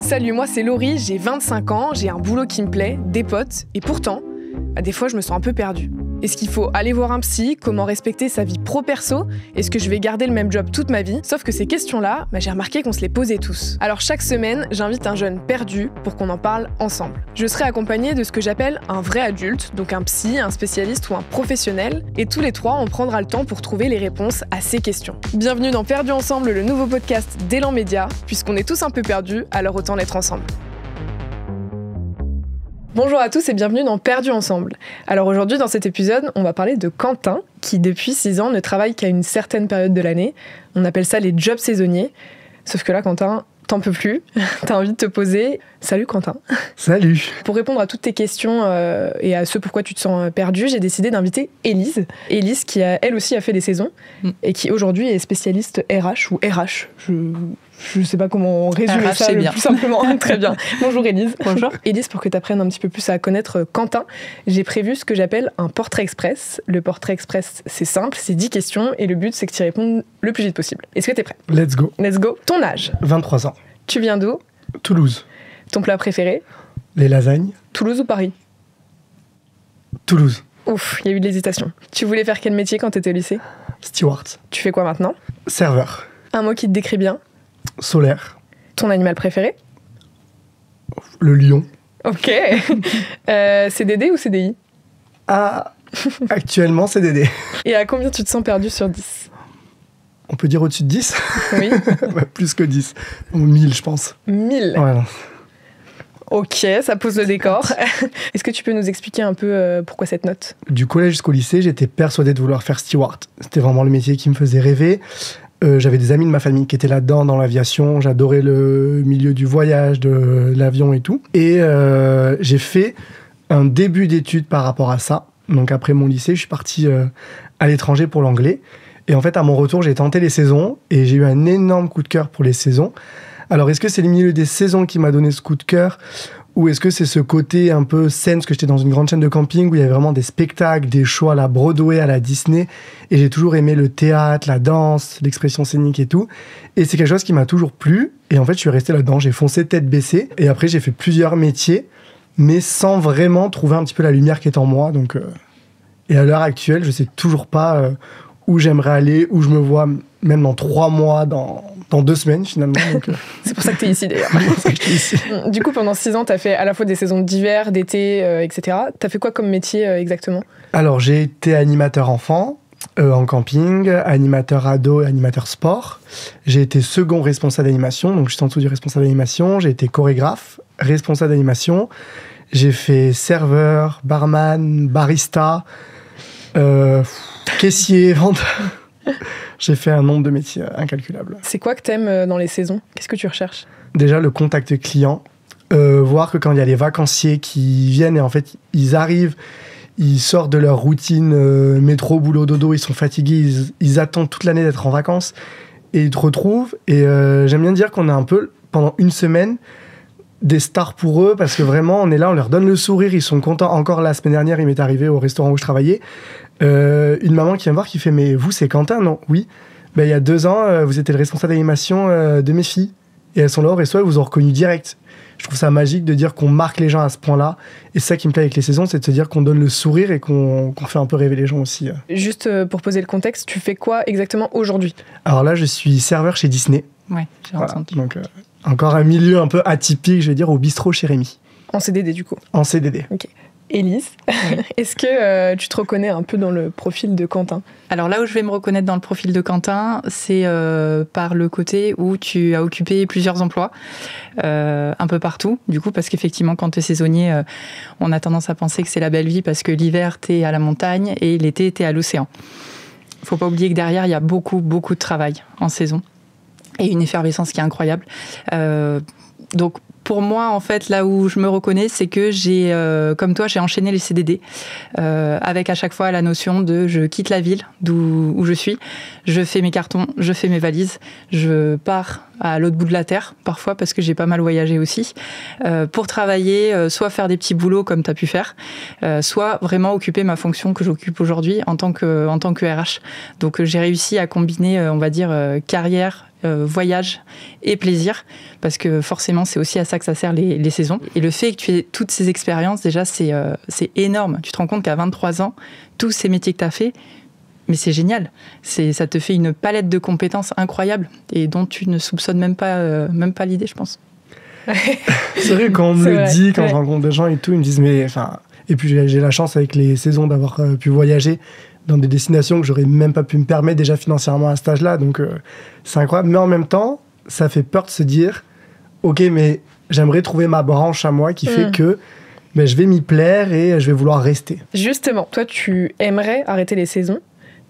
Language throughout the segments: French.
Salut, moi c'est Laurie, j'ai 25 ans, j'ai un boulot qui me plaît, des potes, et pourtant, des fois je me sens un peu perdue. Est-ce qu'il faut aller voir un psy? Comment respecter sa vie pro-perso? Est-ce que je vais garder le même job toute ma vie? Sauf que ces questions-là, j'ai remarqué qu'on se les posait tous. Alors chaque semaine, j'invite un jeune perdu pour qu'on en parle ensemble. Je serai accompagnée de ce que j'appelle un vrai adulte, donc un psy, un spécialiste ou un professionnel, et tous les trois, on prendra le temps pour trouver les réponses à ces questions. Bienvenue dans Perdu Ensemble, le nouveau podcast d'Élan Média. Puisqu'on est tous un peu perdus, alors autant l'être ensemble. Bonjour à tous et bienvenue dans Perdu Ensemble. Alors aujourd'hui, dans cet épisode, on va parler de Quentin, qui depuis 6 ans ne travaille qu'à une certaine période de l'année. On appelle ça les jobs saisonniers. Sauf que là, Quentin, t'en peux plus. T'as envie de te poser. Salut Quentin. Salut. Pour répondre à toutes tes questions et à ce pourquoi tu te sens perdu, j'ai décidé d'inviter Élise. Élise qui, elle aussi, a fait des saisons et qui aujourd'hui est spécialiste RH ou RH. Je ne sais pas comment résumer ça le plus simplement. Très bien. Bonjour Élise. Bonjour. Élise, pour que tu apprennes un petit peu plus à connaître Quentin, j'ai prévu ce que j'appelle un portrait express. Le portrait express, c'est simple, c'est 10 questions et le but, c'est que tu y répondes le plus vite possible. Est-ce que tu es prêt? Let's go. Let's go. Ton âge? 23 ans. Tu viens d'où? Toulouse. Ton plat préféré? Les lasagnes. Toulouse ou Paris? Toulouse. Ouf, il y a eu de l'hésitation. Tu voulais faire quel métier quand tu étais au lycée? Steward. Tu fais quoi maintenant? Serveur. Un mot qui te décrit bien? Solaire. Ton animal préféré? Le lion. Ok. CDD ou CDI? Ah, actuellement CDD. Et à combien tu te sens perdu sur 10? On peut dire au-dessus de 10? Oui. Plus que 10. 1000, je pense. 1000? Voilà. Ok, ça pose le décor. Est-ce que tu peux nous expliquer un peu pourquoi cette note? Du collège jusqu'au lycée, j'étais persuadé de vouloir faire steward. C'était vraiment le métier qui me faisait rêver. J'avais des amis de ma famille qui étaient là-dedans, dans l'aviation. J'adorais le milieu du voyage, de l'avion et tout. Et j'ai fait un début d'études par rapport à ça. Donc après mon lycée, je suis parti à l'étranger pour l'anglais. Et en fait, à mon retour, j'ai tenté les saisons et j'ai eu un énorme coup de cœur pour les saisons. Alors, est-ce que c'est le milieu des saisons qui m'a donné ce coup de cœur ou est-ce que c'est ce côté un peu scène, parce que j'étais dans une grande chaîne de camping où il y avait vraiment des spectacles, des shows à la Broadway, à la Disney, et j'ai toujours aimé le théâtre, la danse, l'expression scénique et tout. Et c'est quelque chose qui m'a toujours plu, et en fait, je suis resté là-dedans, j'ai foncé tête baissée, et après, j'ai fait plusieurs métiers, mais sans vraiment trouver un petit peu la lumière qui est en moi. Donc, et à l'heure actuelle, je sais toujours pas où j'aimerais aller, où je me vois, même dans 3 mois, dans 2 semaines finalement. Donc, c'est pour ça que tu es ici d'ailleurs. Du coup, pendant 6 ans, tu as fait à la fois des saisons d'hiver, d'été, etc. Tu as fait quoi comme métier exactement? Alors, j'ai été animateur enfant en camping, animateur ado et animateur sport. J'ai été second responsable d'animation, donc juste en dessous du responsable d'animation. J'ai été chorégraphe, responsable d'animation. J'ai fait serveur, barman, barista, caissier, vendeur. J'ai fait un nombre de métiers incalculable. C'est quoi que t'aimes dans les saisons? Qu'est-ce que tu recherches? Déjà, le contact client. Voir que quand il y a les vacanciers qui viennent et en fait, ils arrivent, ils sortent de leur routine métro, boulot, dodo, ils sont fatigués, ils attendent toute l'année d'être en vacances et ils te retrouvent. Et j'aime bien dire qu'on est un peu, pendant une semaine, des stars pour eux parce que vraiment, on est là, on leur donne le sourire, ils sont contents. Encore la semaine dernière, il m'est arrivé au restaurant où je travaillais, une maman qui vient me voir qui fait « Mais vous, c'est Quentin, non ?» « Oui. » « Il y a 2 ans, vous étiez le responsable d'animation de mes filles. Et elles sont là au resto, elles vous ont reconnu direct. » Je trouve ça magique de dire qu'on marque les gens à ce point-là. Et c'est ça qui me plaît avec les saisons, c'est de se dire qu'on donne le sourire et qu'on fait un peu rêver les gens aussi. Juste pour poser le contexte, tu fais quoi exactement aujourd'hui? Alors là, je suis serveur chez Disney. Ouais, j'ai entendu. Donc encore un milieu un peu atypique, je vais dire, au bistrot chez Rémi. En CDD du coup? En CDD. Ok. Élise, oui. Est-ce que tu te reconnais un peu dans le profil de Quentin? Alors là où je vais me reconnaître dans le profil de Quentin, c'est par le côté où tu as occupé plusieurs emplois, un peu partout, du coup, parce qu'effectivement, quand tu es saisonnier, on a tendance à penser que c'est la belle vie parce que l'hiver, tu es à la montagne et l'été, tu es à l'océan. Il faut pas oublier que derrière, il y a beaucoup, beaucoup de travail en saison et une effervescence qui est incroyable. Donc, pour moi, en fait, là où je me reconnais, c'est que j'ai, comme toi, j'ai enchaîné les CDD avec à chaque fois la notion de je quitte la ville où je suis, je fais mes cartons, je fais mes valises, je pars à l'autre bout de la terre, parfois parce que j'ai pas mal voyagé aussi, pour travailler, soit faire des petits boulots comme tu as pu faire, soit vraiment occuper ma fonction que j'occupe aujourd'hui en tant que RH. Donc j'ai réussi à combiner, on va dire, carrière voyage et plaisir, parce que forcément, c'est aussi à ça que ça sert les saisons. Et le fait que tu aies toutes ces expériences, déjà, c'est énorme. Tu te rends compte qu'à 23 ans, tous ces métiers que tu as fait, mais c'est génial. Ça te fait une palette de compétences incroyables et dont tu ne soupçonnes même pas l'idée, je pense. C'est vrai, quand on me le dit, quand je rencontre des gens et tout, ils me disent, mais enfin. Et puis j'ai la chance avec les saisons d'avoir pu voyager dans des destinations que j'aurais même pas pu me permettre déjà financièrement à cet âge-là. Donc c'est incroyable. Mais en même temps, ça fait peur de se dire, ok, mais j'aimerais trouver ma branche à moi qui fait que je vais m'y plaire et je vais vouloir rester. Justement, toi, tu aimerais arrêter les saisons.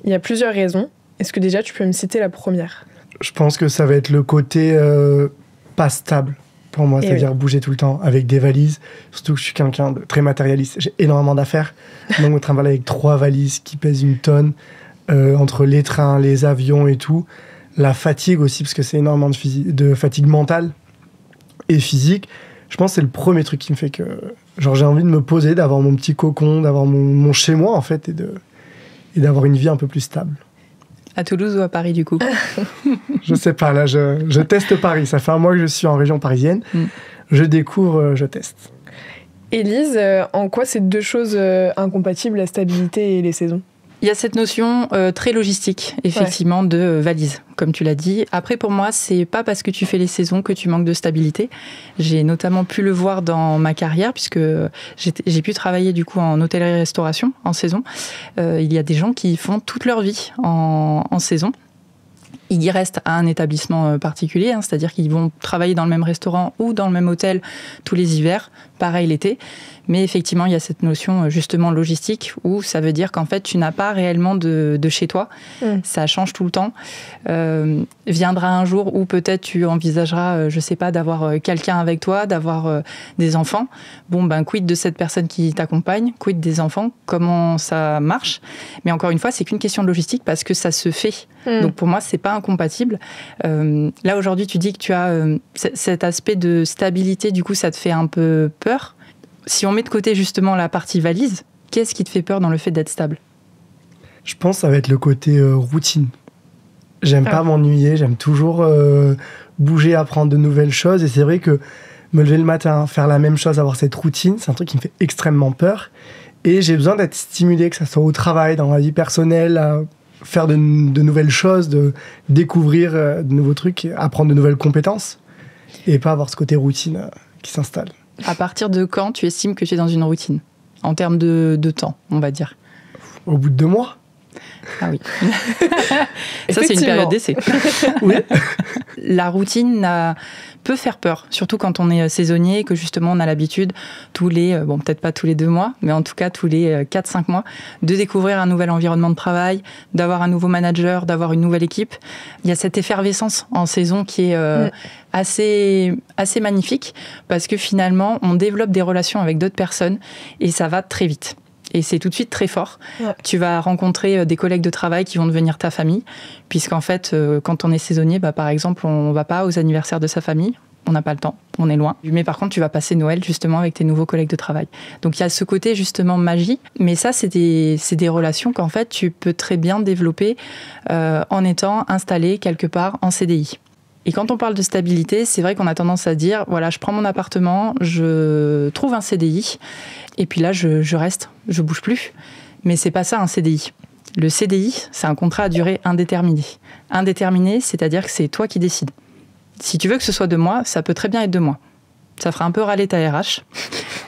Il y a plusieurs raisons. Est-ce que déjà tu peux me citer la première ? Je pense que ça va être le côté pas stable. Pour moi, c'est-à-dire bouger tout le temps avec des valises. Surtout que je suis quelqu'un de très matérialiste. J'ai énormément d'affaires. Donc, on travaille avec 3 valises qui pèsent 1 tonne. Entre les trains, les avions et tout. La fatigue aussi, parce que c'est énormément de fatigue mentale et physique. Je pense que c'est le premier truc qui me fait que j'ai envie de me poser, d'avoir mon petit cocon, d'avoir mon chez-moi, en fait, et d'avoir une vie un peu plus stable. À Toulouse ou à Paris, du coup ? Je sais pas, là, je teste Paris. Ça fait un mois que je suis en région parisienne. Je découvre, je teste. Élise, en quoi c'est 2 choses incompatibles, la stabilité et les saisons ? Il y a cette notion très logistique, effectivement, de valise, comme tu l'as dit. Après, pour moi, c'est pas parce que tu fais les saisons que tu manques de stabilité. J'ai notamment pu le voir dans ma carrière, puisque j'ai pu travailler du coup en hôtellerie-restauration, en saison. Il y a des gens qui font toute leur vie en saison. Ils y restent à un établissement particulier, c'est-à-dire qu'ils vont travailler dans le même restaurant ou dans le même hôtel tous les hivers, pareil l'été. Mais effectivement, il y a cette notion justement logistique où ça veut dire qu'en fait, tu n'as pas réellement de chez toi. Ça change tout le temps. Viendra un jour où peut-être tu envisageras, je sais pas, d'avoir quelqu'un avec toi, d'avoir des enfants. Bon, ben, quid de cette personne qui t'accompagne, quid des enfants, comment ça marche. Mais encore une fois, c'est qu'une question de logistique parce que ça se fait. Donc pour moi, c'est pas incompatible. Là, aujourd'hui, tu dis que tu as cet aspect de stabilité, du coup, ça te fait un peu peur. Si on met de côté justement la partie valise, qu'est-ce qui te fait peur dans le fait d'être stable ? Je pense que ça va être le côté routine. J'aime pas m'ennuyer, j'aime toujours bouger, apprendre de nouvelles choses. Et c'est vrai que me lever le matin, faire la même chose, avoir cette routine, c'est un truc qui me fait extrêmement peur. Et j'ai besoin d'être stimulé, que ça soit au travail, dans ma vie personnelle, à faire de nouvelles choses, de découvrir de nouveaux trucs, apprendre de nouvelles compétences. Et pas avoir ce côté routine qui s'installe. À partir de quand tu estimes que tu es dans une routine ? En termes de temps, on va dire. Au bout de 2 mois. Ah oui. Ça, c'est une période d'essai. Oui. La routine peut faire peur, surtout quand on est saisonnier et que justement on a l'habitude tous les, bon peut-être pas tous les 2 mois, mais en tout cas tous les 4-5 mois, de découvrir un nouvel environnement de travail, d'avoir un nouveau manager, d'avoir une nouvelle équipe. Il y a cette effervescence en saison qui est assez magnifique parce que finalement on développe des relations avec d'autres personnes et ça va très vite. Et c'est tout de suite très fort. Ouais. Tu vas rencontrer des collègues de travail qui vont devenir ta famille, puisqu'en fait, quand on est saisonnier, par exemple, on ne va pas aux anniversaires de sa famille, on n'a pas le temps, on est loin. Mais par contre, tu vas passer Noël justement avec tes nouveaux collègues de travail. Donc il y a ce côté justement magie, mais ça, c'est des relations qu'en fait, tu peux très bien développer en étant installé quelque part en CDI. Et quand on parle de stabilité, c'est vrai qu'on a tendance à dire, voilà, je prends mon appartement, je trouve un CDI, et puis là, je reste, je bouge plus. Mais c'est pas ça un CDI. Le CDI, c'est un contrat à durée indéterminée. Indéterminé, c'est-à-dire que c'est toi qui décides. Si tu veux que ce soit 2 mois, ça peut très bien être 2 mois. Ça fera un peu râler ta RH,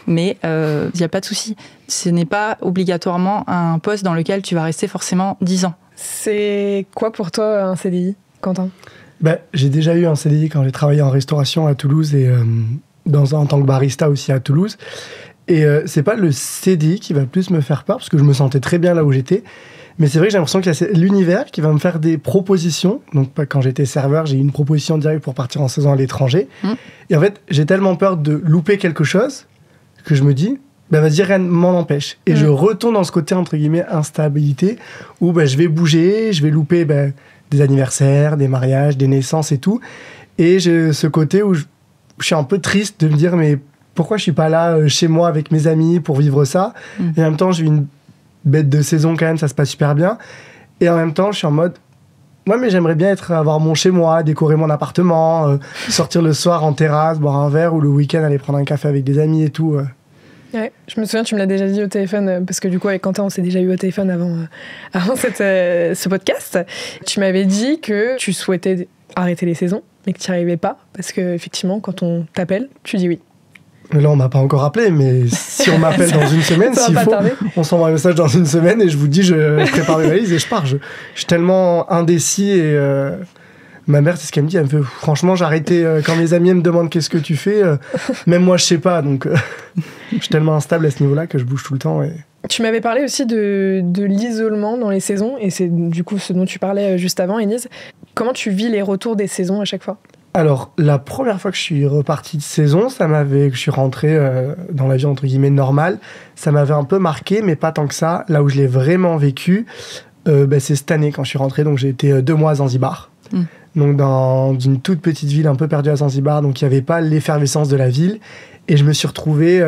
mais il n'y a pas de souci. Ce n'est pas obligatoirement un poste dans lequel tu vas rester forcément 10 ans. C'est quoi pour toi un CDI, Quentin ? J'ai déjà eu un CDI quand j'ai travaillé en restauration à Toulouse et en tant que barista aussi à Toulouse. Et c'est pas le CDI qui va plus me faire peur, parce que je me sentais très bien là où j'étais. Mais c'est vrai que j'ai l'impression qu'il y a l'univers qui va me faire des propositions. Donc quand j'étais serveur, j'ai eu une proposition directe pour partir en saison à l'étranger. Et en fait, j'ai tellement peur de louper quelque chose que je me dis, vas-y, rien ne m'en empêche. Et je retourne dans ce côté, entre guillemets, instabilité, où je vais bouger, je vais louper des anniversaires, des mariages, des naissances et tout. Et j'ai ce côté où je suis un peu triste de me dire, mais pourquoi je suis pas là chez moi avec mes amis pour vivre ça ? Et en même temps, j'ai une bête de saison quand même, ça se passe super bien. Et en même temps, je suis en mode, Ouais, mais j'aimerais bien avoir mon chez moi, décorer mon appartement, sortir le soir en terrasse, boire un verre ou le week-end aller prendre un café avec des amis et tout. Ouais, je me souviens, tu me l'as déjà dit au téléphone, parce que du coup, avec Quentin, on s'est déjà eu au téléphone avant ce podcast. Tu m'avais dit que tu souhaitais arrêter les saisons, mais que tu n'y arrivais pas, parce qu'effectivement, quand on t'appelle, tu dis oui. Là, on m'a pas encore appelé, mais si on m'appelle dans une semaine, s'il faut, on s'envoie un message dans une semaine et je vous dis, je prépare mes valises et je pars. Je suis tellement indécis et ma mère, c'est ce qu'elle me dit. Elle me fait, franchement, j'ai arrêté quand mes amis me demandent qu'est-ce que tu fais. Même moi, je sais pas. Donc, je suis tellement instable à ce niveau-là que je bouge tout le temps. Et... Tu m'avais parlé aussi de l'isolement dans les saisons et c'est du coup ce dont tu parlais juste avant, Élise. Comment tu vis les retours des saisons à chaque fois ? Alors, la première fois que je suis reparti de saison, que je suis rentré dans la vie entre guillemets normale, ça m'avait un peu marqué, mais pas tant que ça. Là où je l'ai vraiment vécu, c'est cette année quand je suis rentré. Donc, j'ai été 2 mois à Zanzibar. Donc, dans une toute petite ville un peu perdue à Zanzibar. Donc, il n'y avait pas l'effervescence de la ville. Et je me suis retrouvé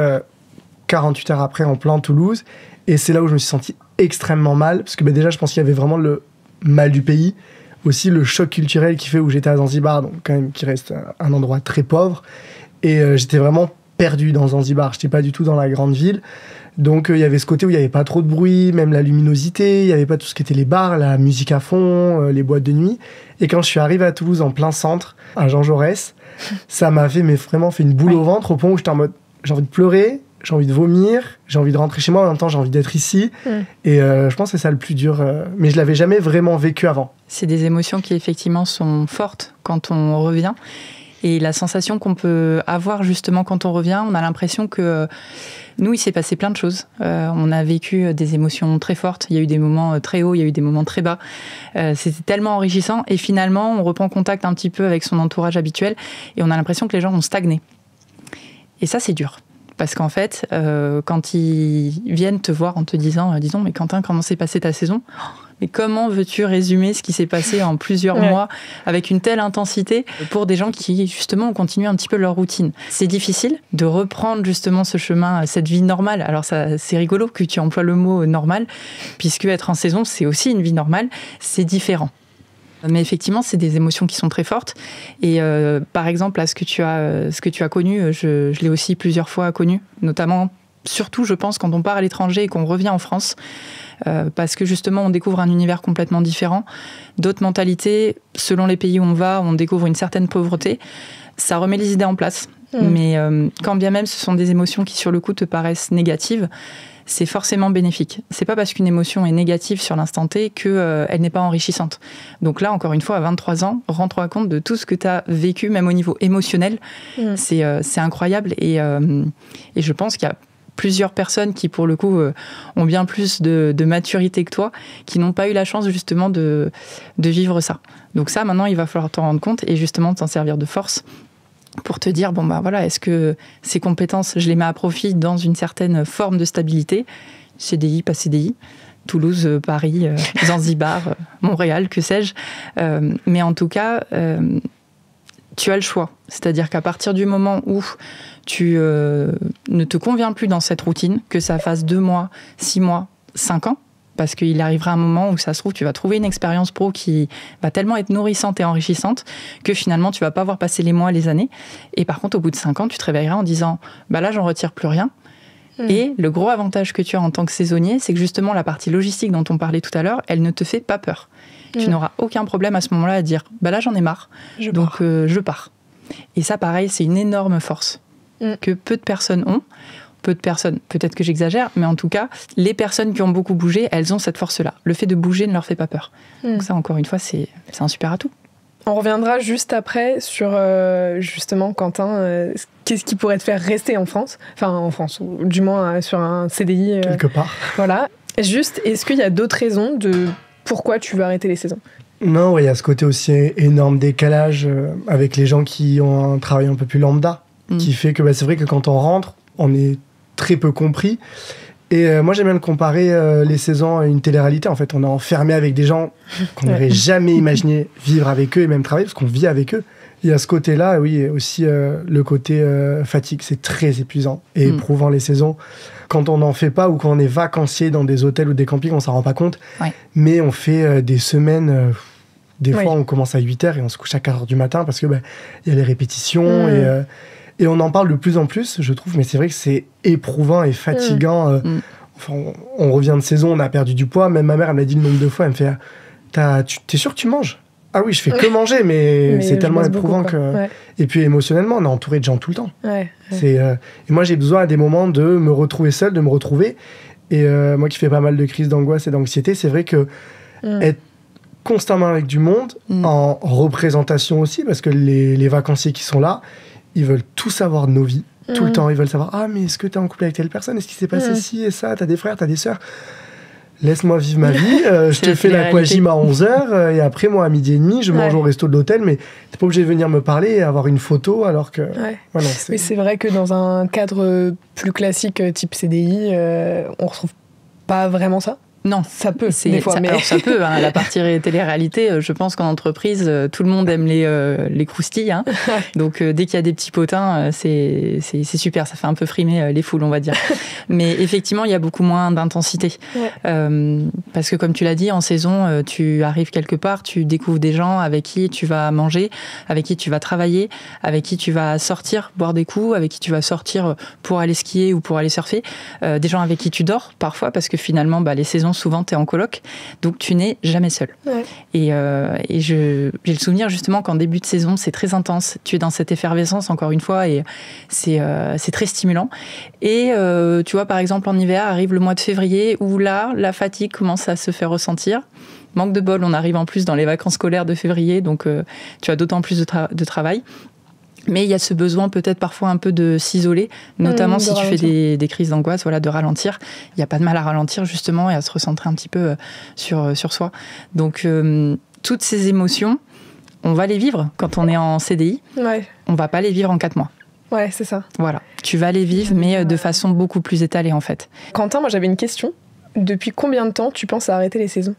48 heures après en plein Toulouse. Et c'est là où je me suis senti extrêmement mal. Parce que déjà, je pense qu'il y avait vraiment le mal du pays. Aussi le choc culturel qui fait où j'étais à Zanzibar, donc quand même qui reste un endroit très pauvre. Et j'étais vraiment perdu dans Zanzibar. J'étais pas du tout dans la grande ville. Donc il y avait ce côté où il n'y avait pas trop de bruit, même la luminosité, il n'y avait pas tout ce qui était les bars, la musique à fond, les boîtes de nuit. Et quand je suis arrivé à Toulouse, en plein centre, à Jean Jaurès, ça m'a vraiment fait une boule au ventre, au point où j'étais en mode, j'ai envie de pleurer, j'ai envie de vomir, j'ai envie de rentrer chez moi, en même temps j'ai envie d'être ici. Et je pense que c'est ça le plus dur. Mais je l'avais jamais vraiment vécu avant. C'est des émotions qui effectivement sont fortes quand on revient. Et la sensation qu'on peut avoir justement quand on revient, on a l'impression que nous, il s'est passé plein de choses. On a vécu des émotions très fortes. Il y a eu des moments très hauts, il y a eu des moments très bas. C'était tellement enrichissant. Et finalement, on reprend contact un petit peu avec son entourage habituel et on a l'impression que les gens ont stagné. Et ça, c'est dur. Parce qu'en fait, quand ils viennent te voir en te disant « Disons, mais Quentin, comment s'est passée ta saison ? Mais comment veux-tu résumer ce qui s'est passé en plusieurs mois avec une telle intensité pour des gens qui, justement, ont continué un petit peu leur routine ?» C'est difficile de reprendre justement ce chemin, cette vie normale. Alors, ça, c'est rigolo que tu emploies le mot « normal », puisque être en saison, c'est aussi une vie normale. C'est différent. Mais effectivement, c'est des émotions qui sont très fortes. Et par exemple, là, ce que tu as connu, je l'ai aussi plusieurs fois connu, notamment, surtout, je pense, quand on part à l'étranger et qu'on revient en France, parce que justement, on découvre un univers complètement différent, d'autres mentalités. Selon les pays où on va, on découvre une certaine pauvreté. Ça remet les idées en place. Mais quand bien même ce sont des émotions qui, sur le coup, te paraissent négatives, c'est forcément bénéfique. C'est pas parce qu'une émotion est négative sur l'instant T qu'elle n'est pas enrichissante. Donc là, encore une fois, à 23 ans, rends-toi compte de tout ce que tu as vécu, même au niveau émotionnel. C'est incroyable. Et je pense qu'il y a plusieurs personnes qui, pour le coup, ont bien plus de maturité que toi, qui n'ont pas eu la chance, justement, de vivre ça. Donc ça, maintenant, il va falloir t'en rendre compte et justement t'en servir de force pour te dire, bon bah voilà, est-ce que ces compétences, je les mets à profit dans une certaine forme de stabilité, CDI, pas CDI, Toulouse, Paris, Zanzibar, Montréal, que sais-je. Mais en tout cas, tu as le choix. C'est-à-dire qu'à partir du moment où tu ne te conviens plus dans cette routine, que ça fasse 2 mois, 6 mois, 5 ans, parce qu'il arrivera un moment où ça se trouve, tu vas trouver une expérience pro qui va tellement être nourrissante et enrichissante que finalement, tu vas pas voir passer les mois, les années. Et par contre, au bout de 5 ans, tu te réveilleras en disant « bah là, j'en retire plus rien ». Et le gros avantage que tu as en tant que saisonnier, c'est que justement, la partie logistique dont on parlait tout à l'heure, elle ne te fait pas peur. Tu n'auras aucun problème à ce moment-là à dire « bah là, j'en ai marre, donc je pars ». Et ça, pareil, c'est une énorme force que peu de personnes ont. Peu de personnes, peut-être que j'exagère, mais en tout cas, les personnes qui ont beaucoup bougé, elles ont cette force-là. Le fait de bouger ne leur fait pas peur. Donc ça, encore une fois, c'est un super atout. On reviendra juste après sur, justement, Quentin, qu'est-ce qui pourrait te faire rester en France ? Enfin, en France, ou du moins sur un CDI. Quelque part. Voilà. Juste, est-ce qu'il y a d'autres raisons de pourquoi tu veux arrêter les saisons ? Non, il y a ce côté aussi énorme décalage avec les gens qui ont un travail un peu plus lambda, qui fait que c'est vrai que quand on rentre, on est très peu compris. Et moi, j'aime bien le comparer les saisons à une télé-réalité. En fait, on est enfermé avec des gens qu'on n'aurait jamais imaginé vivre avec eux et même travailler, parce qu'on vit avec eux. Il y a ce côté-là, oui, aussi le côté fatigue. C'est très épuisant et éprouvant, les saisons. Quand on n'en fait pas ou quand on est vacancier dans des hôtels ou des campings, on s'en rend pas compte. Ouais. Mais on fait des semaines Des fois, on commence à 8h et on se couche à 4h du matin parce que y a les répétitions et on en parle de plus en plus, je trouve, mais c'est vrai que c'est éprouvant et fatigant. Enfin, on revient de saison, on a perdu du poids. Même ma mère, elle m'a dit le nombre de fois, elle me fait t'es sûr que tu manges? Ah oui, je fais que manger, mais c'est tellement éprouvant que... Et puis émotionnellement, on est entouré de gens tout le temps. Et moi, j'ai besoin à des moments de me retrouver seul, de me retrouver. Et moi qui fais pas mal de crises d'angoisse et d'anxiété, c'est vrai que être constamment avec du monde, en représentation aussi, parce que les vacanciers qui sont là, ils veulent tout savoir de nos vies. Tout le temps, ils veulent savoir mais est-ce que t'es en couple avec telle personne? Est-ce qu'il s'est passé ci et ça? T'as des frères, t'as des sœurs? Laisse-moi vivre ma vie, je te fais l'aquagym à 11h et après moi à 12h30 je mange au resto de l'hôtel, mais t'es pas obligé de venir me parler et avoir une photo alors que... Mais c'est vrai que dans un cadre plus classique type CDI, on retrouve pas vraiment ça. Non, ça peut, des fois. Alors ça peut, hein, la partie télé-réalité, je pense qu'en entreprise, tout le monde aime les croustilles. Hein. Donc dès qu'il y a des petits potins, c'est super, ça fait un peu frimer les foules, on va dire. Mais effectivement, il y a beaucoup moins d'intensité. Parce que comme tu l'as dit, en saison, tu arrives quelque part, tu découvres des gens avec qui tu vas manger, avec qui tu vas travailler, avec qui tu vas sortir, boire des coups, avec qui tu vas sortir pour aller skier ou pour aller surfer. Des gens avec qui tu dors parfois, parce que finalement, les saisons, souvent, tu es en coloc, donc tu n'es jamais seul. Et j'ai le souvenir, justement, qu'en début de saison, c'est très intense. Tu es dans cette effervescence, encore une fois, et c'est très stimulant. Et tu vois, par exemple, en hiver, arrive le mois de février, où là, la fatigue commence à se faire ressentir. Manque de bol, on arrive en plus dans les vacances scolaires de février, donc tu as d'autant plus de travail. Mais il y a ce besoin peut-être parfois un peu de s'isoler, notamment si tu fais des crises d'angoisse, de ralentir. Il n'y a pas de mal à ralentir justement et à se recentrer un petit peu sur soi. Donc toutes ces émotions, on va les vivre quand on est en CDI. On ne va pas les vivre en 4 mois. Ouais, c'est ça. Voilà, tu vas les vivre mais de façon beaucoup plus étalée en fait. Quentin, moi j'avais une question. Depuis combien de temps tu penses à arrêter les saisons ?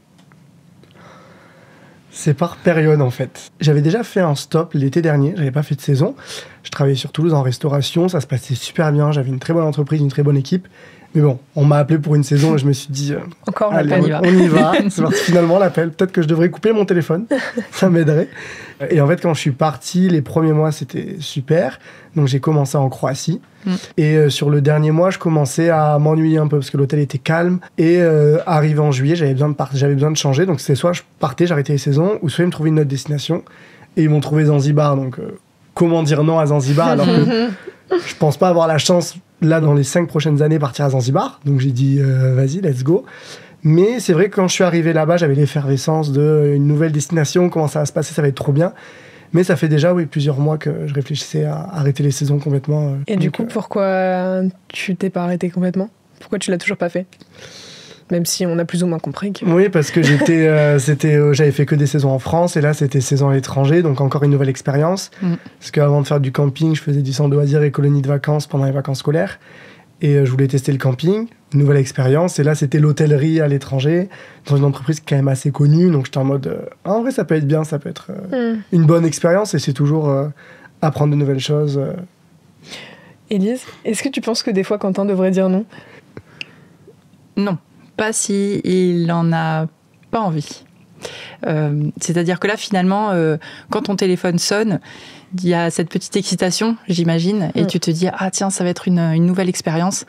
C'est par période en fait. J'avais déjà fait un stop l'été dernier, j'avais pas fait de saison. Je travaillais sur Toulouse en restauration, ça se passait super bien, j'avais une très bonne entreprise, une très bonne équipe. Mais bon, on m'a appelé pour une saison et je me suis dit... Encore allez, on y va. C'est parti finalement l'appel. Peut-être que je devrais couper mon téléphone, ça m'aiderait. Et en fait, quand je suis parti, les premiers mois, c'était super. Donc j'ai commencé en Croatie. Et sur le dernier mois, je commençais à m'ennuyer un peu parce que l'hôtel était calme. Et arrivé en juillet, j'avais besoin de changer. Donc c'était soit je partais, j'arrêtais les saisons, ou soit ils me trouvaient une autre destination. Et ils m'ont trouvé Zanzibar. Donc comment dire non à Zanzibar alors que je pense pas avoir la chance, là, dans les 5 prochaines années, partir à Zanzibar. Donc j'ai dit, vas-y, let's go. Mais c'est vrai que quand je suis arrivé là-bas, j'avais l'effervescence d'une nouvelle destination, comment ça va se passer, ça va être trop bien. Mais ça fait déjà plusieurs mois que je réfléchissais à arrêter les saisons complètement. Et du coup, pourquoi tu t'es pas arrêté complètement ? Pourquoi tu l'as toujours pas fait ? Même si on a plus ou moins compris que... Oui, parce que j'avais fait que des saisons en France, et là, c'était saison à l'étranger, donc encore une nouvelle expérience. Parce qu'avant de faire du camping, je faisais du centre de loisirs et colonies de vacances pendant les vacances scolaires. Et je voulais tester le camping, nouvelle expérience. Et là, c'était l'hôtellerie à l'étranger, dans une entreprise quand même assez connue. Donc, j'étais en mode, en vrai, ça peut être bien, ça peut être une bonne expérience. Et c'est toujours apprendre de nouvelles choses. Élise, est-ce que tu penses que des fois, Quentin devrait dire non ? Non. Pas si il n'en a pas envie. C'est-à-dire que là, finalement, quand ton téléphone sonne, il y a cette petite excitation, j'imagine, et tu te dis, ah tiens, ça va être une nouvelle expérience,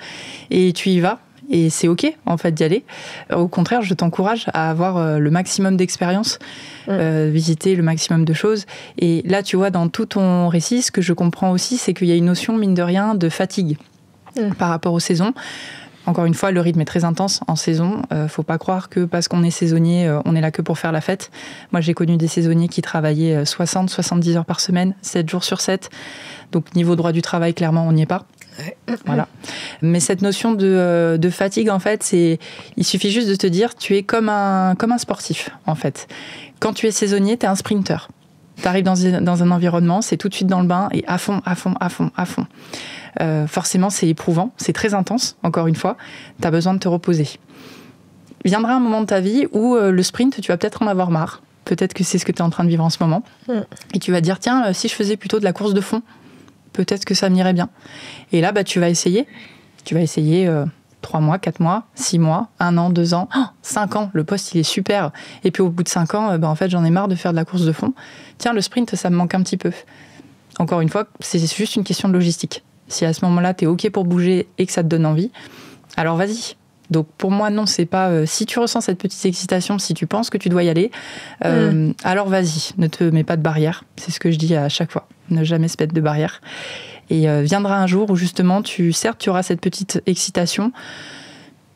et tu y vas, et c'est OK, en fait, d'y aller. Au contraire, je t'encourage à avoir le maximum d'expériences, visiter le maximum de choses. Et là, tu vois, dans tout ton récit, ce que je comprends aussi, c'est qu'il y a une notion, mine de rien, de fatigue par rapport aux saisons. Encore une fois, le rythme est très intense en saison. Faut pas croire que parce qu'on est saisonnier, on est là que pour faire la fête. Moi, j'ai connu des saisonniers qui travaillaient 60-70 heures par semaine, 7 jours sur 7. Donc, niveau droit du travail, clairement, on n'y est pas. Voilà. Mais cette notion de fatigue, en fait, il suffit juste de te dire, tu es comme un sportif, en fait. Quand tu es saisonnier, tu es un sprinter. Tu arrives dans un environnement, c'est tout de suite dans le bain et à fond. Forcément, c'est éprouvant, c'est très intense, encore une fois. Tu as besoin de te reposer. Viendra un moment de ta vie où le sprint, tu vas peut-être en avoir marre. Peut-être que c'est ce que tu es en train de vivre en ce moment. Et tu vas te dire, tiens, si je faisais plutôt de la course de fond, peut-être que ça m'irait bien. Et là, tu vas essayer. Tu vas essayer 3 mois, 4 mois, 6 mois, 1 an, 2 ans, 5 ans, le poste il est super. Et puis au bout de 5 ans, en fait j'en ai marre de faire de la course de fond. Tiens, le sprint ça me manque un petit peu. Encore une fois, c'est juste une question de logistique. Si à ce moment-là t'es ok pour bouger et que ça te donne envie, alors vas-y. Donc pour moi non, c'est pas si tu ressens cette petite excitation, si tu penses que tu dois y aller, alors vas-y, ne te mets pas de barrière. C'est ce que je dis à chaque fois, ne jamais se mettre de barrière. Et viendra un jour où justement, tu auras cette petite excitation,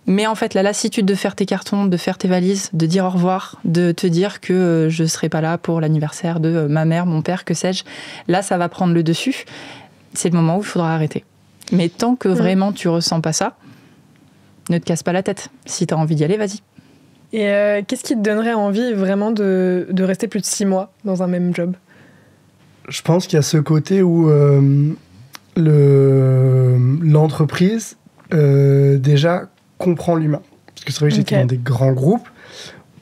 mais en fait la lassitude de faire tes cartons, de faire tes valises, de dire au revoir, de te dire que je serai pas là pour l'anniversaire de ma mère, mon père, que sais-je, là ça va prendre le dessus. C'est le moment où il faudra arrêter. Mais tant que vraiment tu ressens pas ça, ne te casse pas la tête. Si tu as envie d'y aller, vas-y. Et qu'est-ce qui te donnerait envie vraiment de rester plus de 6 mois dans un même job ? Je pense qu'il y a ce côté où l'entreprise déjà comprend l'humain. Parce que c'est vrai que j'étais dans des grands groupes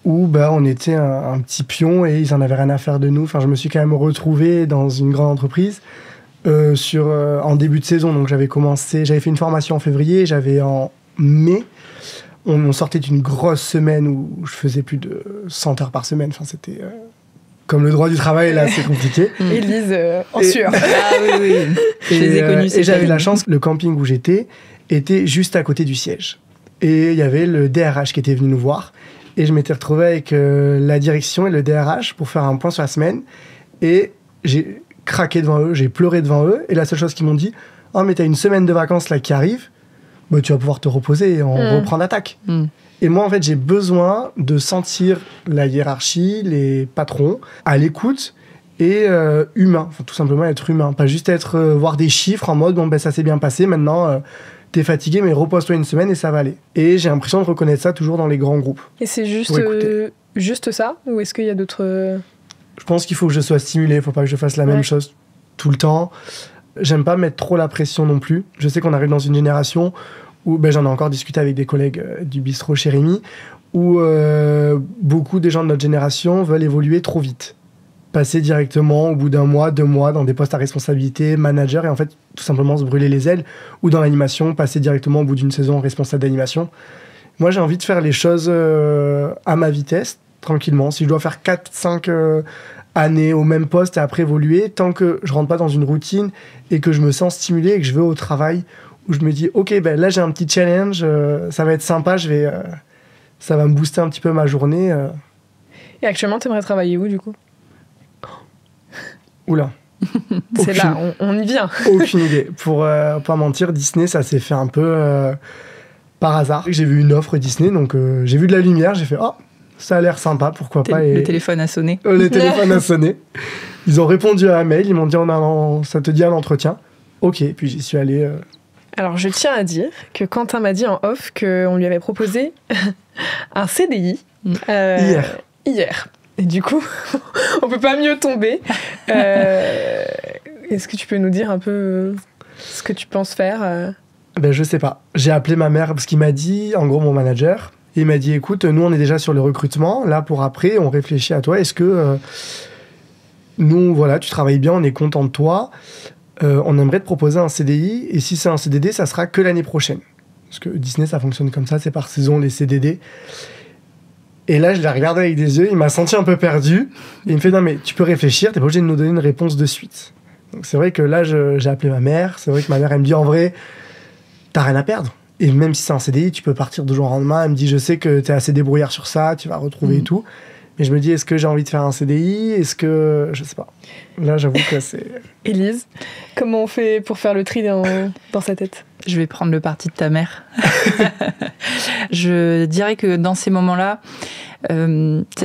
où on était un petit pion et ils n'en avaient rien à faire de nous. Enfin, je me suis quand même retrouvé dans une grande entreprise en début de saison. Donc j'avais fait une formation en février, j'avais en mai, on sortait d'une grosse semaine où je faisais plus de 100 heures par semaine. Enfin, c'était... Comme le droit du travail, là, c'est compliqué. Élise, en sueur. Ah oui. Je les ai connus. Et j'avais la chance que le camping où j'étais était juste à côté du siège. Et il y avait le DRH qui était venu nous voir. Et je m'étais retrouvé avec la direction et le DRH pour faire un point sur la semaine. Et j'ai craqué devant eux, j'ai pleuré devant eux. Et la seule chose qu'ils m'ont dit, « Oh, mais t'as une semaine de vacances là qui arrive, tu vas pouvoir te reposer et on reprend l'attaque. » Et moi, en fait, j'ai besoin de sentir la hiérarchie, les patrons, à l'écoute et humain. Enfin, tout simplement être humain. Pas juste voir des chiffres en mode, ça s'est bien passé, maintenant, t'es fatigué, mais repose-toi une semaine et ça va aller. Et j'ai l'impression de reconnaître ça toujours dans les grands groupes. Et c'est juste ça ? Ou est-ce qu'il y a d'autres... Je pense qu'il faut que je sois stimulé. Il ne faut pas que je fasse la même chose tout le temps. J'aime pas mettre trop la pression non plus. Je sais qu'on arrive dans une génération où, j'en ai encore discuté avec des collègues du bistrot chez Rémi, où beaucoup des gens de notre génération veulent évoluer trop vite. Passer directement au bout d'un mois, 2 mois, dans des postes à responsabilité, manager, et en fait, tout simplement se brûler les ailes, ou dans l'animation, passer directement au bout d'une saison responsable d'animation. Moi, j'ai envie de faire les choses à ma vitesse, tranquillement. Si je dois faire 4-5 années au même poste et après évoluer, tant que je rentre pas dans une routine et que je me sens stimulé et que je vais au travail, où je me dis, ok, là j'ai un petit challenge, ça va être sympa, ça va me booster un petit peu ma journée. Et actuellement, t'aimerais travailler où, du coup ? Oula. C'est là, on y vient. Aucune idée. Pour pas mentir, Disney, ça s'est fait un peu par hasard. J'ai vu une offre Disney, donc j'ai vu de la lumière, j'ai fait, ça a l'air sympa, pourquoi pas. Le téléphone a sonné. Le téléphone a sonné. Ils ont répondu à un mail, ils m'ont dit, ça te dit un entretien. Ok, puis j'y suis allé... Alors, je tiens à dire que Quentin m'a dit en off qu'on lui avait proposé un CDI hier. Et du coup, on peut pas mieux tomber. Est-ce que tu peux nous dire un peu ce que tu penses faire Je sais pas. J'ai appelé ma mère parce qu'il m'a dit, en gros, mon manager, il m'a dit, écoute, nous, on est déjà sur le recrutement. Là, pour après, on réfléchit à toi. Est-ce que nous, voilà, tu travailles bien, on est content de toi. On aimerait te proposer un CDI, et si c'est un CDD, ça sera que l'année prochaine. Parce que Disney, ça fonctionne comme ça, c'est par saison, les CDD. Et là, je l'ai regardé avec des yeux, il m'a senti un peu perdu, et il me fait, non mais tu peux réfléchir, t'es pas obligé de nous donner une réponse de suite. Donc c'est vrai que là, j'ai appelé ma mère, c'est vrai que ma mère, elle me dit, en vrai, t'as rien à perdre. Et même si c'est un CDI, tu peux partir du jour au lendemain. Elle me dit, je sais que t'es assez débrouillard sur ça, tu vas retrouver et tout. Mais je me dis, est-ce que j'ai envie de faire un CDI ? Est-ce que... Je sais pas. Là, j'avoue que c'est... Élise, comment on fait pour faire le tri dans sa tête ? Je vais prendre le parti de ta mère. Je dirais que dans ces moments-là,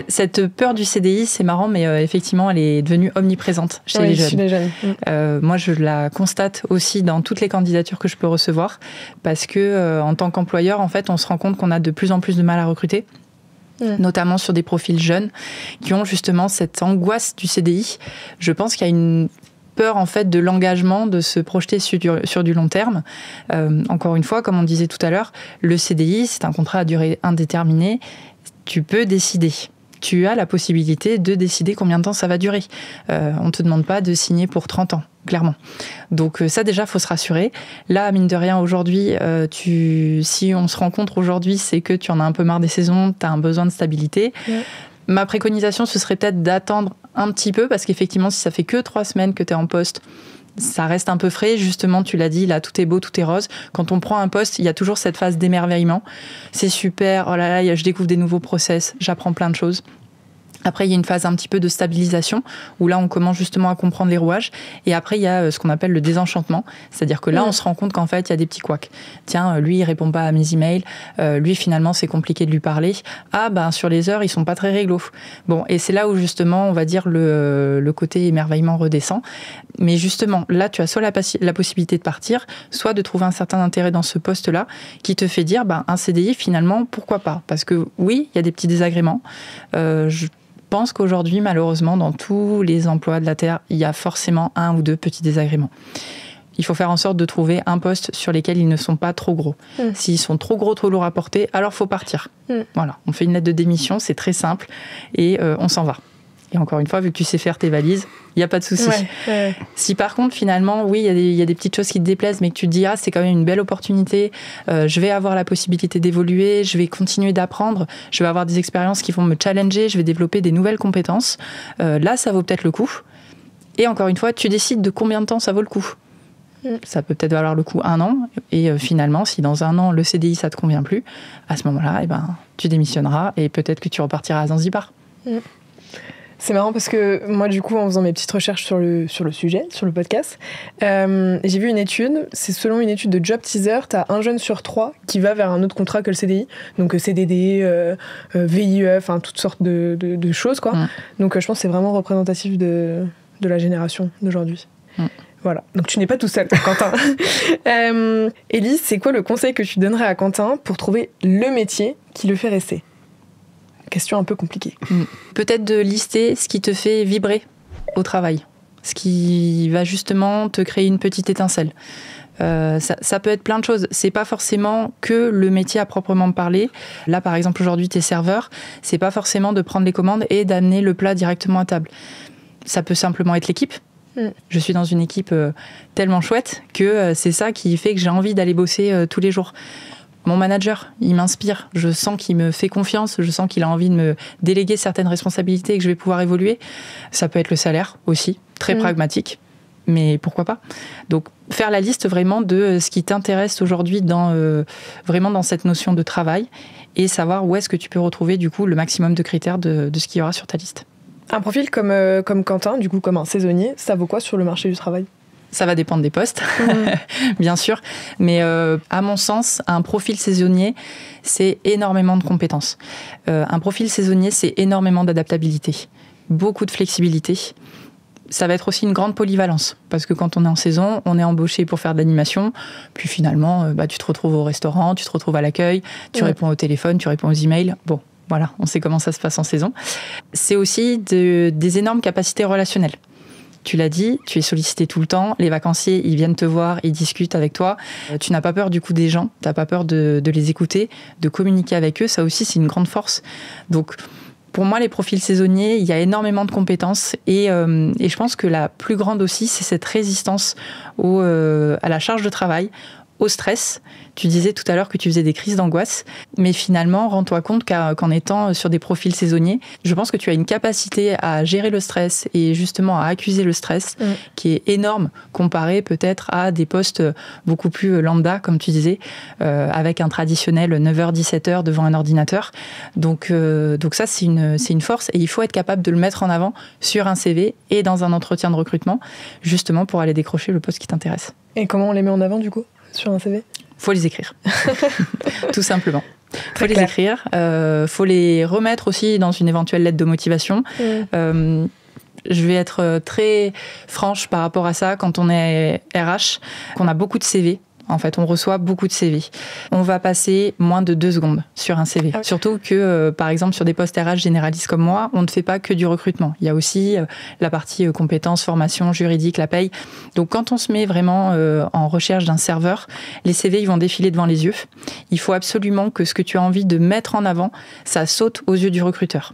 cette peur du CDI, c'est marrant, mais effectivement, elle est devenue omniprésente chez les jeunes. Moi, je la constate aussi dans toutes les candidatures que je peux recevoir, parce que en tant qu'employeur, en fait, on se rend compte qu'on a de plus en plus de mal à recruter. Notamment sur des profils jeunes qui ont justement cette angoisse du CDI. Je pense qu'il y a une peur en fait de l'engagement, de se projeter sur du long terme. Encore une fois, comme on disait tout à l'heure, le CDI, c'est un contrat à durée indéterminée. Tu peux décider. Tu as la possibilité de décider combien de temps ça va durer. On ne te demande pas de signer pour 30 ans. clairement. Donc ça déjà, faut se rassurer. Là, mine de rien, aujourd'hui, si on se rencontre aujourd'hui, c'est que tu en as un peu marre des saisons, tu as un besoin de stabilité. Ouais. Ma préconisation, ce serait peut-être d'attendre un petit peu, parce qu'effectivement, si ça fait que 3 semaines que tu es en poste, ça reste un peu frais. Justement, tu l'as dit, là, tout est beau, tout est rose. Quand on prend un poste, il y a toujours cette phase d'émerveillement. C'est super, oh là là, je découvre des nouveaux process, j'apprends plein de choses. Après, il y a une phase un petit peu de stabilisation où là, on commence justement à comprendre les rouages. Et après, il y a ce qu'on appelle le désenchantement. C'est-à-dire que là, on se rend compte qu'en fait, il y a des petits couacs. Tiens, lui, il répond pas à mes emails. Lui, finalement, c'est compliqué de lui parler. Ah, ben, sur les heures, ils sont pas très réglo. Bon, et c'est là où justement, on va dire, le côté émerveillement redescend. Mais justement, là, tu as soit la possibilité de partir, soit de trouver un certain intérêt dans ce poste-là qui te fait dire, ben, un CDI, finalement, pourquoi pas? Parce que oui, il y a des petits désagréments. Je pense qu'aujourd'hui, malheureusement, dans tous les emplois de la Terre, il y a forcément 1 ou 2 petits désagréments. Il faut faire en sorte de trouver un poste sur lesquels ils ne sont pas trop gros. S'ils sont trop gros, trop lourds à porter, alors il faut partir. Voilà, on fait une lettre de démission, c'est très simple, et on s'en va. Et encore une fois, vu que tu sais faire tes valises, il n'y a pas de souci. Ouais. Si par contre, finalement, oui, il y a des petites choses qui te déplaisent, mais que tu te dis, ah, c'est quand même une belle opportunité, je vais avoir la possibilité d'évoluer, je vais continuer d'apprendre, je vais avoir des expériences qui vont me challenger, je vais développer des nouvelles compétences, là, ça vaut peut-être le coup. Et encore une fois, tu décides de combien de temps ça vaut le coup. Ça peut peut-être valoir le coup 1 an, et finalement, si dans 1 an, le CDI, ça ne te convient plus, à ce moment-là, tu démissionneras, et peut-être que tu repartiras à Zanzibar. C'est marrant parce que moi, du coup, en faisant mes petites recherches sur le sujet, sur le podcast, j'ai vu une étude. C'est selon une étude de Job Teaser, tu as 1 jeune sur 3 qui va vers un autre contrat que le CDI. Donc CDD, VIE, enfin toutes sortes de choses, quoi. Donc je pense que c'est vraiment représentatif de la génération d'aujourd'hui. Voilà. Donc tu n'es pas tout seul, Quentin. Élise, c'est quoi le conseil que tu donnerais à Quentin pour trouver le métier qui le fait rester ? Question un peu compliquée. Peut-être de lister ce qui te fait vibrer au travail, ce qui va justement te créer une petite étincelle. Ça peut être plein de choses. C'est pas forcément que le métier à proprement parler. Là, par exemple, aujourd'hui, t'es serveur. C'est pas forcément de prendre les commandes et d'amener le plat directement à table. Ça peut simplement être l'équipe. Je suis dans une équipe tellement chouette que c'est ça qui fait que j'ai envie d'aller bosser tous les jours. Mon manager, il m'inspire. Je sens qu'il me fait confiance. Je sens qu'il a envie de me déléguer certaines responsabilités et que je vais pouvoir évoluer. Ça peut être le salaire aussi, très pragmatique. Mais pourquoi pas ? Donc, faire la liste vraiment de ce qui t'intéresse aujourd'hui vraiment dans cette notion de travail et savoir où est-ce que tu peux retrouver du coup le maximum de critères de ce qu'il y aura sur ta liste. Un profil comme Quentin, du coup comme un saisonnier, ça vaut quoi sur le marché du travail ? Ça va dépendre des postes, bien sûr. Mais à mon sens, un profil saisonnier, c'est énormément de compétences. Un profil saisonnier, c'est énormément d'adaptabilité, beaucoup de flexibilité. Ça va être aussi une grande polyvalence, parce que quand on est en saison, on est embauché pour faire de l'animation, puis finalement, tu te retrouves au restaurant, tu te retrouves à l'accueil, tu réponds au téléphone, tu réponds aux emails. Bon, voilà, on sait comment ça se passe en saison. C'est aussi des énormes capacités relationnelles. Tu l'as dit, tu es sollicité tout le temps, les vacanciers, ils viennent te voir, ils discutent avec toi. Tu n'as pas peur du coup des gens, tu n'as pas peur de les écouter, de communiquer avec eux, ça aussi c'est une grande force. Donc pour moi, les profils saisonniers, il y a énormément de compétences et je pense que la plus grande aussi, c'est cette résistance à la charge de travail, au stress. Tu disais tout à l'heure que tu faisais des crises d'angoisse, mais finalement, rends-toi compte qu'en étant sur des profils saisonniers, je pense que tu as une capacité à gérer le stress et justement à accuser le stress qui est énorme comparé peut-être à des postes beaucoup plus lambda, comme tu disais, avec un traditionnel 9h-17h devant un ordinateur. Donc ça, c'est une force et il faut être capable de le mettre en avant sur un CV et dans un entretien de recrutement, justement pour aller décrocher le poste qui t'intéresse. Et comment on les met en avant du coup sur un CV ? Faut les écrire, tout simplement. Faut les écrire, faut les remettre aussi dans une éventuelle lettre de motivation. Je vais être très franche par rapport à ça. Quand on est RH, qu'on a beaucoup de CV, en fait, on reçoit beaucoup de CV. On va passer moins de 2 secondes sur un CV. Okay. Surtout que, par exemple, sur des postes RH généralistes comme moi, on ne fait pas que du recrutement. Il y a aussi la partie compétences, formation, juridique, la paye. Donc, quand on se met vraiment en recherche d'un serveur, les CV, ils vont défiler devant les yeux. Il faut absolument que ce que tu as envie de mettre en avant, ça saute aux yeux du recruteur.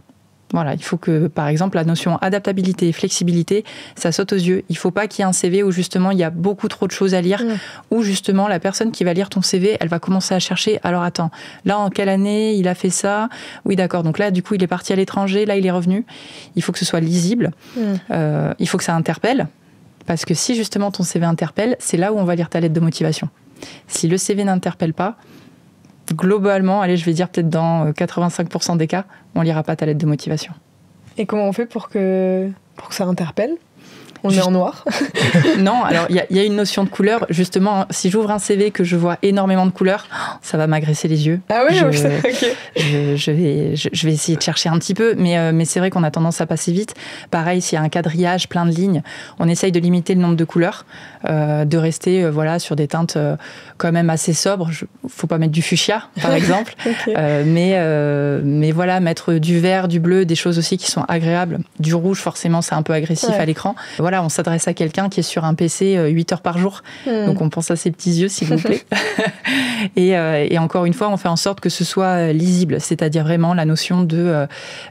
Voilà, il faut que, par exemple, la notion adaptabilité et flexibilité, ça saute aux yeux. Il ne faut pas qu'il y ait un CV où justement il y a beaucoup trop de choses à lire, où justement la personne qui va lire ton CV, elle va commencer à chercher. Alors attends, là en quelle année il a fait ça? Oui, d'accord. Donc là, du coup, il est parti à l'étranger, là il est revenu. Il faut que ce soit lisible. Il faut que ça interpelle, parce que si justement ton CV interpelle, c'est là où on va lire ta lettre de motivation. Si le CV n'interpelle pas, globalement, allez, je vais dire peut-être dans 85% des cas, on lira pas ta lettre de motivation. Et comment on fait pour que ça interpelle? On est en noir? Non, alors il y a une notion de couleur. Justement, si j'ouvre un CV que je vois énormément de couleurs, ça va m'agresser les yeux. Ah oui, ok. Je vais essayer de chercher un petit peu, mais c'est vrai qu'on a tendance à passer vite. Pareil, s'il y a un quadrillage, plein de lignes, on essaye de limiter le nombre de couleurs, de rester sur des teintes quand même assez sobres. Faut pas mettre du fuchsia, par exemple. Mais voilà, mettre du vert, du bleu, des choses aussi qui sont agréables. Du rouge, forcément, c'est un peu agressif à l'écran. Voilà, on s'adresse à quelqu'un qui est sur un PC 8 heures par jour. Donc on pense à ses petits yeux, s'il vous plaît. Et encore une fois, on fait en sorte que ce soit lisible, c'est-à-dire vraiment la notion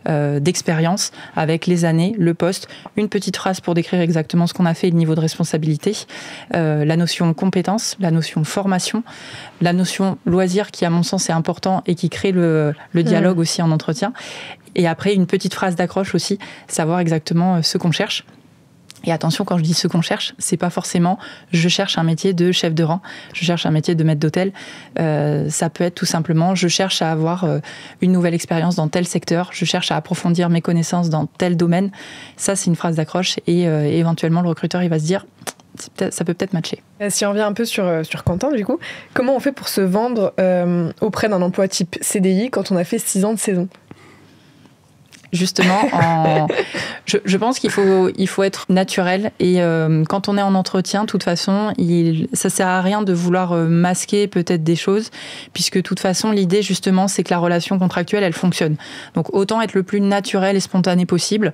d'expérience avec les années, le poste, une petite phrase pour décrire exactement ce qu'on a fait et le niveau de responsabilité, la notion compétence, la notion formation, la notion loisir qui, à mon sens, est important et qui crée le dialogue aussi en entretien. Et après, une petite phrase d'accroche aussi, savoir exactement ce qu'on cherche. Et attention, quand je dis ce qu'on cherche, c'est pas forcément je cherche un métier de chef de rang, je cherche un métier de maître d'hôtel. Ça peut être tout simplement je cherche à avoir une nouvelle expérience dans tel secteur, je cherche à approfondir mes connaissances dans tel domaine. Ça, c'est une phrase d'accroche et éventuellement le recruteur il va se dire ça peut peut-être matcher. Si on revient un peu sur Quentin, du coup, comment on fait pour se vendre auprès d'un emploi type CDI quand on a fait 6 ans de saison? Justement, je pense qu'il faut être naturel et quand on est en entretien, de toute façon, ça sert à rien de vouloir masquer peut-être des choses, puisque de toute façon, l'idée justement, c'est que la relation contractuelle, elle fonctionne. Donc autant être le plus naturel et spontané possible.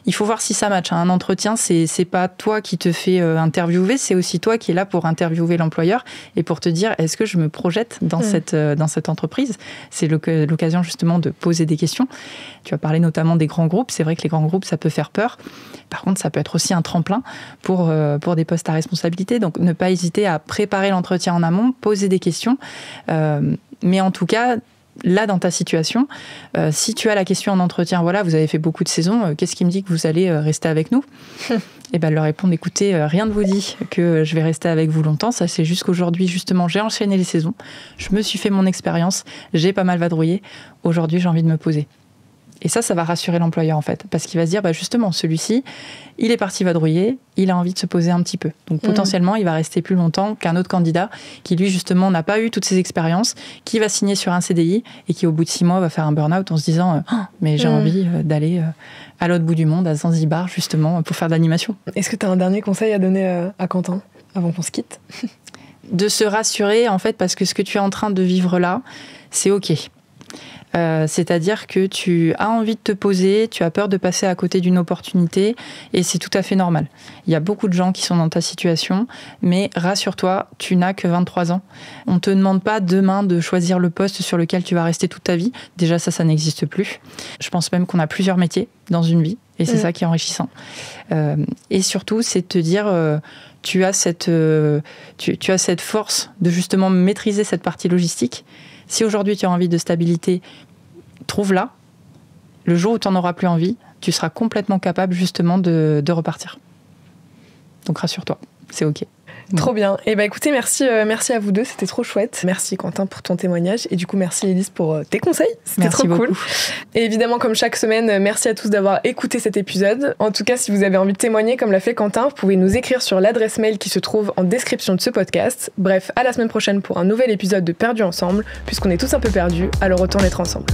Il faut voir si ça match. Un entretien, c'est pas toi qui te fais interviewer, c'est aussi toi qui es là pour interviewer l'employeur et pour te dire est-ce que je me projette dans cette entreprise. C'est l'occasion justement de poser des questions. Tu vas parler notamment des grands groupes. C'est vrai que les grands groupes, ça peut faire peur. Par contre, ça peut être aussi un tremplin pour des postes à responsabilité. Donc, ne pas hésiter à préparer l'entretien en amont, poser des questions. Mais en tout cas, là, dans ta situation, si tu as la question en entretien, voilà, vous avez fait beaucoup de saisons, qu'est-ce qui me dit que vous allez rester avec nous? Et bien, leur répondre, écoutez, rien ne vous dit que je vais rester avec vous longtemps. Ça, c'est juste qu'aujourd'hui, justement, j'ai enchaîné les saisons. Je me suis fait mon expérience. J'ai pas mal vadrouillé. Aujourd'hui, j'ai envie de me poser. Et ça va rassurer l'employeur, en fait. Parce qu'il va se dire, justement, celui-ci, il est parti vadrouiller, il a envie de se poser un petit peu. Donc, potentiellement, il va rester plus longtemps qu'un autre candidat qui, lui, justement, n'a pas eu toutes ces expériences, qui va signer sur un CDI et qui, au bout de 6 mois, va faire un burn-out en se disant mais j'ai envie d'aller à l'autre bout du monde, à Zanzibar, justement, pour faire de l'animation. Est-ce que tu as un dernier conseil à donner à Quentin, avant qu'on se quitte? De se rassurer, en fait, parce que ce que tu es en train de vivre là, c'est OK. C'est-à-dire que tu as envie de te poser, tu as peur de passer à côté d'une opportunité et c'est tout à fait normal. Il y a beaucoup de gens qui sont dans ta situation, mais rassure-toi, tu n'as que 23 ans. On ne te demande pas demain de choisir le poste sur lequel tu vas rester toute ta vie. Déjà, ça n'existe plus. Je pense même qu'on a plusieurs métiers dans une vie et c'est ça qui est enrichissant. Et surtout, c'est de te dire... tu as cette force de justement maîtriser cette partie logistique. Si aujourd'hui tu as envie de stabilité, trouve-la. Le jour où tu n'en auras plus envie, tu seras complètement capable justement de repartir. Donc rassure-toi, c'est OK. Trop bien. Et écoutez, merci à vous deux, c'était trop chouette. Merci Quentin pour ton témoignage et du coup merci Élise pour tes conseils. C'était trop cool. Et évidemment, comme chaque semaine, merci à tous d'avoir écouté cet épisode. En tout cas, si vous avez envie de témoigner comme l'a fait Quentin, vous pouvez nous écrire sur l'adresse mail qui se trouve en description de ce podcast. Bref, à la semaine prochaine pour un nouvel épisode de Perdus ensemble, puisqu'on est tous un peu perdus, alors autant être ensemble.